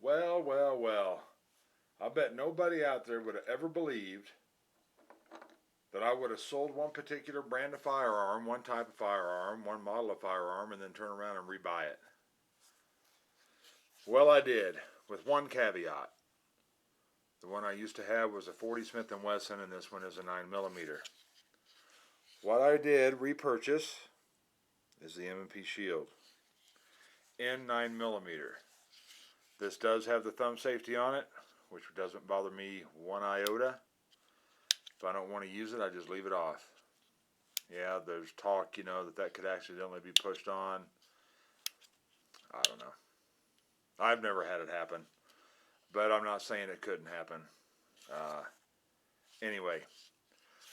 Well, well, well. I bet nobody out there would have ever believed that I would have sold one particular brand of firearm, one type of firearm, one model of firearm, and then turn around and rebuy it. Well, I did, with one caveat. The one I used to have was a 40 Smith & Wesson, and this one is a 9mm. What I did repurchase is the M&P Shield in 9mm. This does have the thumb safety on it, which doesn't bother me one iota. If I don't want to use it, I just leave it off. Yeah, there's talk, that could accidentally be pushed on. I don't know. I've never had it happen, but I'm not saying it couldn't happen. Anyway,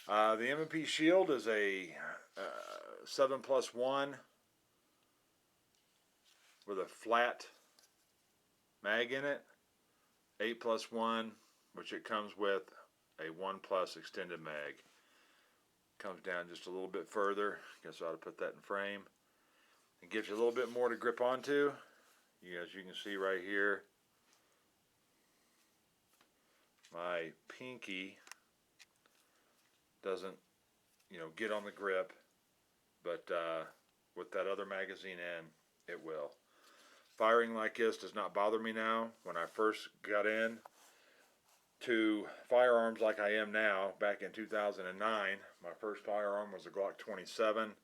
the M&P Shield is a 7+1 with a flat mag in it. 8+1, which it comes with a 1+ extended mag. Comes down just a little bit further. Guess I ought to put that in frame. It gives you a little bit more to grip onto. As you can see right here, my pinky doesn't, get on the grip, but with that other magazine in, it will. Firing like this does not bother me now. When I first got in to firearms like I am now, back in 2009, my first firearm was a Glock 27.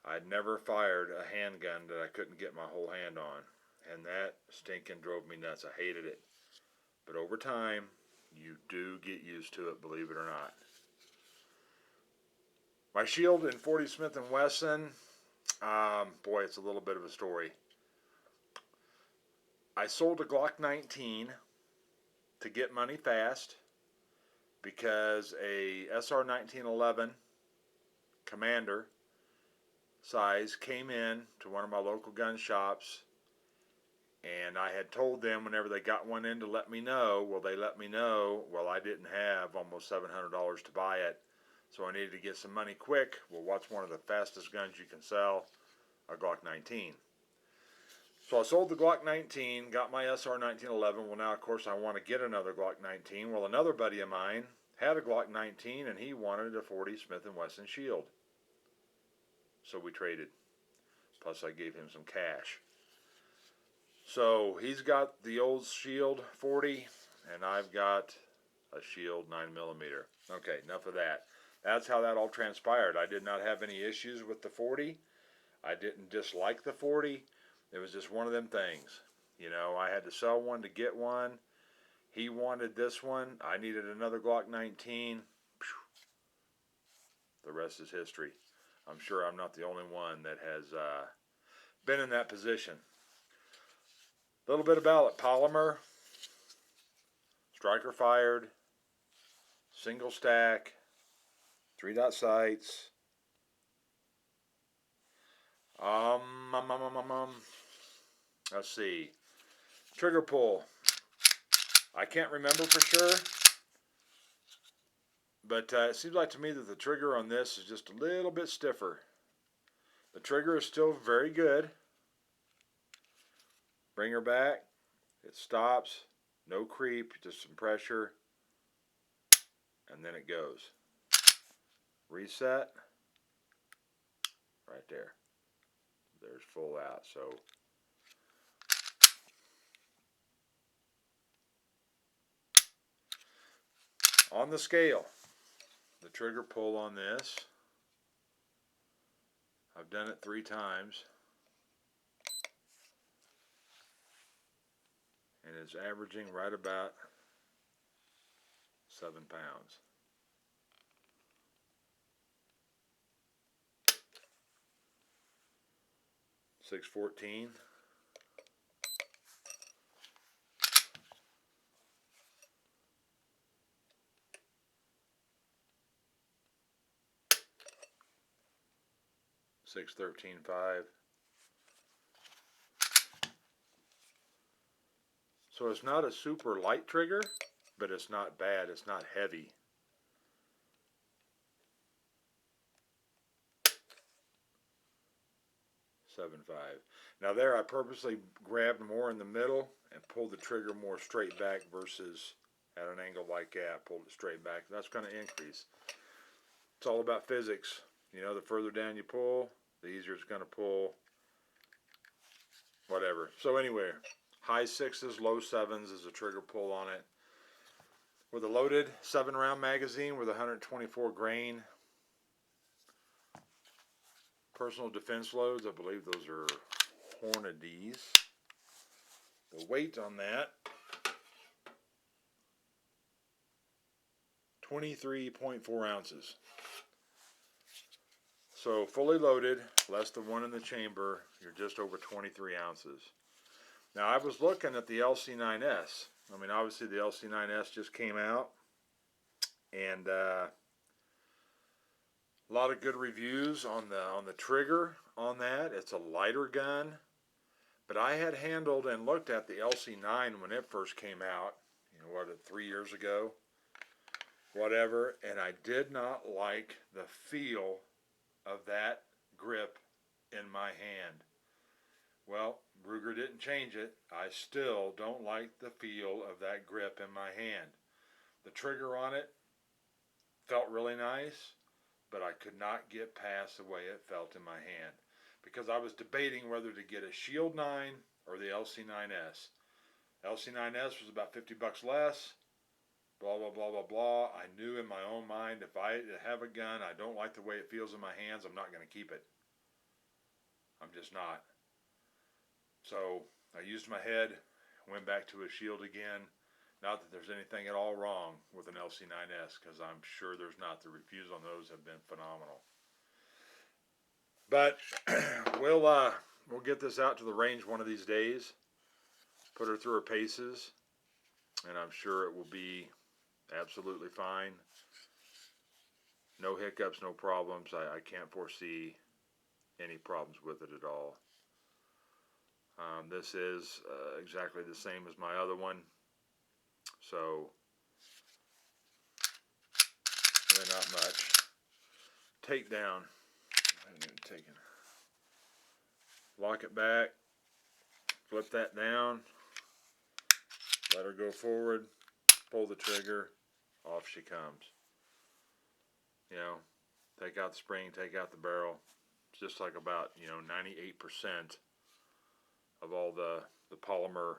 I'd never fired a handgun that I couldn't get my whole hand on, and that stinking drove me nuts. I hated it. But over time, you do get used to it, believe it or not. My Shield in 40 Smith & Wesson, boy, it's a little bit of a story. I sold a Glock 19 to get money fast because a SR 1911 Commander size came in to one of my local gun shops, and I had told them whenever they got one in to let me know. Well, they let me know. Well, I didn't have almost $700 to buy it, so I needed to get some money quick. Well, what's one of the fastest guns you can sell? A Glock 19. So I sold the Glock 19, got my SR 1911. Well, now, of course, I want to get another Glock 19. Well, another buddy of mine had a Glock 19, and he wanted a 40 Smith & Wesson Shield. So we traded. Plus, I gave him some cash. So he's got the old Shield 40, and I've got a Shield 9mm. Okay, enough of that. That's how that all transpired. I did not have any issues with the 40. I didn't dislike the 40. It was just one of them things. I had to sell one to get one. He wanted this one. I needed another Glock 19. The rest is history. I'm sure I'm not the only one that has been in that position. A little bit about it. Polymer, striker fired, single stack, 3-dot sights. Let's see. Trigger pull. I can't remember for sure, but it seems like to me that the trigger on this is just a little bit stiffer. The trigger is still very good. Bring her back. It stops. No creep, just some pressure. And then it goes. Reset. Right there. There's full out. So on the scale, the trigger pull on this, I've done it 3 times, and it's averaging right about 7 pounds. .614. .613.5. So it's not a super light trigger, but it's not bad. It's not heavy. .75. Now there I purposely grabbed more in the middle and pulled the trigger more straight back versus at an angle like that. Pulled it straight back. That's going to increase. It's all about physics. You know, the further down you pull, the easier it's going to pull. Whatever. So anyway, high 6s, low 7s is a trigger pull on it. With a loaded 7-round magazine with 124 grain personal defense loads, I believe those are Hornadies. The weight on that, 23.4 ounces. So fully loaded, less than 1 in the chamber, you're just over 23 ounces. Now I was looking at the LC9S. I mean, obviously the LC9S just came out, and a lot of good reviews on the trigger on that. It's a lighter gun, but I had handled and looked at the LC9 when it first came out. You know what, 3 years ago, whatever, and I did not like the feel of that grip in my hand. Well, Ruger didn't change it. I still don't like the feel of that grip in my hand. The trigger on it felt really nice, but I could not get past the way it felt in my hand, because I was debating whether to get a Shield 9 or the LC9S. LC9S was about $50 less. Blah, blah, blah, blah, blah. I knew in my own mind, if I have a gun, I don't like the way it feels in my hands, I'm not going to keep it. I'm just not. So I used my head, went back to a Shield again. Not that there's anything at all wrong with an LC9S, because I'm sure there's not. The reviews on those have been phenomenal. But we'll get this out to the range one of these days. Put her through her paces, and I'm sure it will be absolutely fine. No hiccups, no problems. I can't foresee any problems with it at all. This is exactly the same as my other one. So, really not much. Takedown. I haven't even taken. Lock it back. Flip that down. Let her go forward. Pull the trigger. Off she comes. You know, take out the spring, take out the barrel. It's just like about, 98% of all the polymer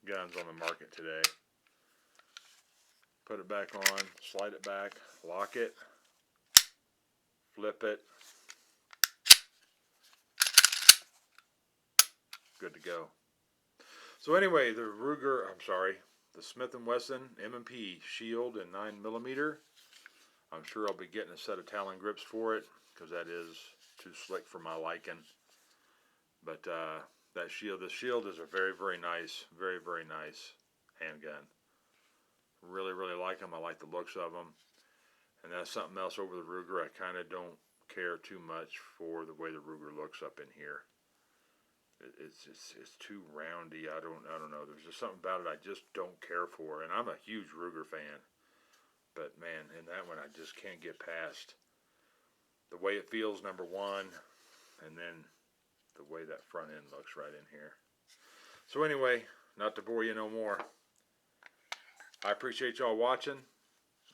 guns on the market today. Put it back on, slide it back, lock it, flip it. Good to go. So anyway, the Smith & Wesson M&P Shield in 9mm. I'm sure I'll be getting a set of Talon grips for it, because that is too slick for my liking. But the Shield is a very, very nice, very, very nice handgun. Really, really like them. I like the looks of them. And that's something else over the Ruger. I kind of don't care too much for the way the Ruger looks up in here. It's too roundy. I don't know. There's just something about it I just don't care for. And I'm a huge Ruger fan. But man, in that one I just can't get past the way it feels, number one, and then the way that front end looks right in here. So anyway, not to bore you no more, I appreciate y'all watching.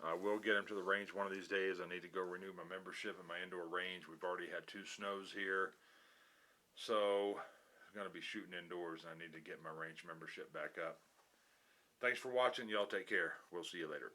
I will get them to the range one of these days. I need to go renew my membership in my indoor range. We've already had 2 snows here, so I'm going to be shooting indoors, and I need to get my range membership back up. Thanks for watching. Y'all take care. We'll see you later.